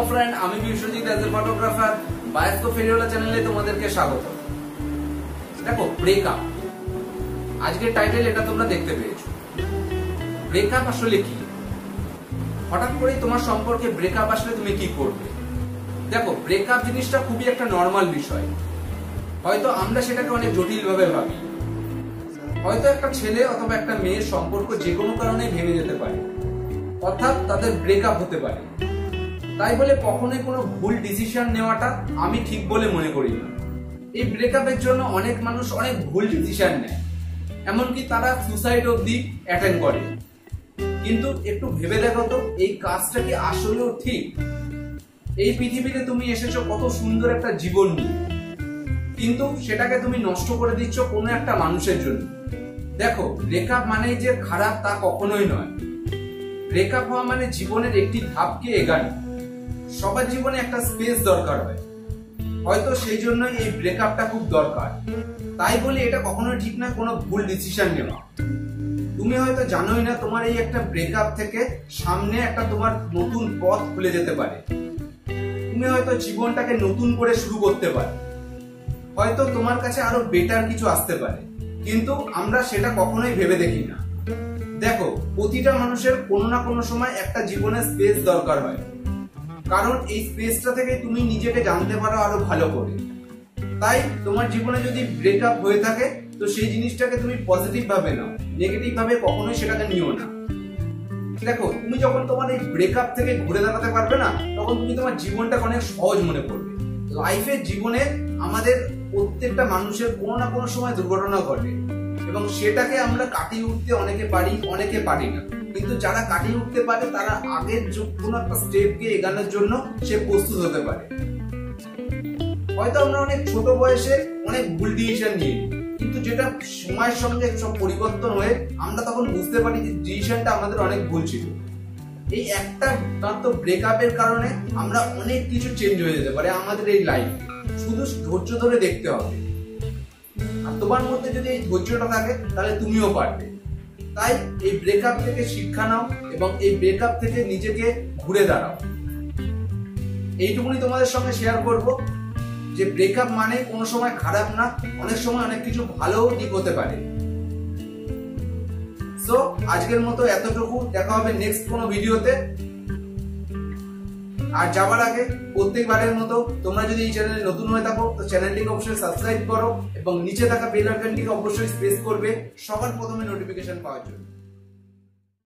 Friend, আমি Biswajit as a photographer bioscope ফেরিওয়ালা চ্যানেলে তোমাদেরকে স্বাগত। দেখো, ব্রেকআপ আজকের টাইটেল, এটা তোমরা দেখতে পেয়েছো। ব্রেকআপ আসলে কি? হঠাৎ করে তোমার সম্পর্কে ব্রেকআপ আসলে তুমি কি করবে? দেখো, ব্রেকআপ জিনিসটা খুবই একটা নর্মাল বিষয়। হয়তো আমরা সেটাকে অনেক জটিল ভাবে ভাবি। হয়তো একটা ছেলে অথবা একটা মেয়ের সম্পর্ক যে কোনো কারণে ভেঙে যেতে পারে, অর্থাৎ তাদের ব্রেকআপ হতে পারে। তাই বলে কখনোই কোনো ভুল ডিসিশন নেওয়াটা আমি ঠিক বলে মনে করি না। এই ব্রেকআপের জন্য অনেক মানুষ অনেক ভুল ডিসিশন নেয়, এমনকি তারা সুসাইড অবধি অ্যাটেন্ড করে। কিন্তু একটু ভেবে দেখো তো, এই কাজটা কি আসলেও ঠিক? এই পৃথিবীতে তুমি এসেছো কত সুন্দর একটা জীবন নিয়ে, কিন্তু সেটাকে তুমি নষ্ট করে দিচ্ছ কোনো একটা মানুষের জন্য। দেখো, ব্রেকআপ মানে যে খারাপ তা কখনোই নয়। ব্রেকআপ হওয়া মানে জীবনের একটি ধাপকে এগানো। সবার জীবনে একটা স্পেস দরকার হয়, হয়তো সেই জন্যই এই ব্রেকআপটা খুব দরকার। তাই বলে এটা কখনোই ঠিক না কোনো ভুল ডিসিশন নেওয়া। তুমি হয়তো জানোই না, তোমার এই একটা ব্রেকআপ থেকে সামনে একটা তোমার নতুন পথ খুলে যেতে পারে। তুমি হয়তো জীবনটাকে নতুন করে শুরু করতে পারো, হয়তো তোমার কাছে আরো বেটার কিছু আসতে পারে, কিন্তু আমরা সেটা কখনোই ভেবে দেখি না। দেখো, প্রতিটা মানুষের কোনো না কোনো সময় একটা জীবনের স্পেস দরকার হয়, কারণ এই স্পেসটা থেকে তুমি নিজেকে জানতে পারো আরো ভালো করে। তাই তোমার জীবনে যদি ব্রেকআপ হয়ে থাকে, তো সেই জিনিসটাকে তুমি পজিটিভ ভাবে নাও, নেগেটিভ ভাবে কখনোই সেটাকে নিও না। দেখো, তুমি যখন তোমার এই ব্রেকআপ থেকে ঘুরে দাঁড়াতে পারবে না, তখন তুমি তোমার জীবনটাকে অনেক সহজ মনে করবে। লাইফের জীবনে আমাদের প্রত্যেকটা মানুষের কোনো না কোনো সময় দুর্ঘটনা ঘটে, এবং সেটাকে আমরা কাটিয়ে উঠতে অনেকে পারি, অনেকে পারি না। কিন্তু যারা কাটিয়ে উঠতে পারে, তারা আগের কোনো একটা স্টেপকে এগানোর জন্য সে প্রস্তুত হতে পারে। হয়তো আমরা অনেক ছোট বয়সে অনেক ভুল ডিসিশন নিই, কিন্তু যেটা সময়ের সঙ্গে সব পরিবর্তন হয়ে আমরা তখন বুঝতে পারি যে ডিসিশনটা আমাদের অনেক ভুল ছিল। এই একটা মাত্র ব্রেকআপের কারণে আমরা অনেক কিছু চেঞ্জ হয়ে যেতে পারে আমাদের এই লাইফ। শুধু ধৈর্য ধরে দেখতে হবে, আর তোমার মধ্যে যদি এই ধৈর্যটা থাকে, তাহলে তুমিও পারবে। তাই এই ব্রেকআপ থেকে শিক্ষা নাও এবং এই ব্রেকআপ থেকে নিজেকে ঘুরে দাঁড়াও। এইটুকুনি তোমাদের সঙ্গে শেয়ার করব যে ব্রেকআপ মানে কোনো সময় খারাপ না, অনেক সময় অনেক কিছু ভালো দিক হতে পারে। সো আজকের মতো এতটুকু, দেখা হবে নেক্সট কোনো ভিডিওতে। আর যাবার আগে প্রত্যেকবারের মতো তোমরা যদি এই চ্যানেলে নতুন হয়ে থাকো, তো চ্যানেলটিকে অবশ্যই সাবস্ক্রাইব করো এবং নিচে থাকা বেল আইকনটিকে অবশ্যই প্রেস করবে সবার প্রথমে নোটিফিকেশন পাওয়ার জন্য।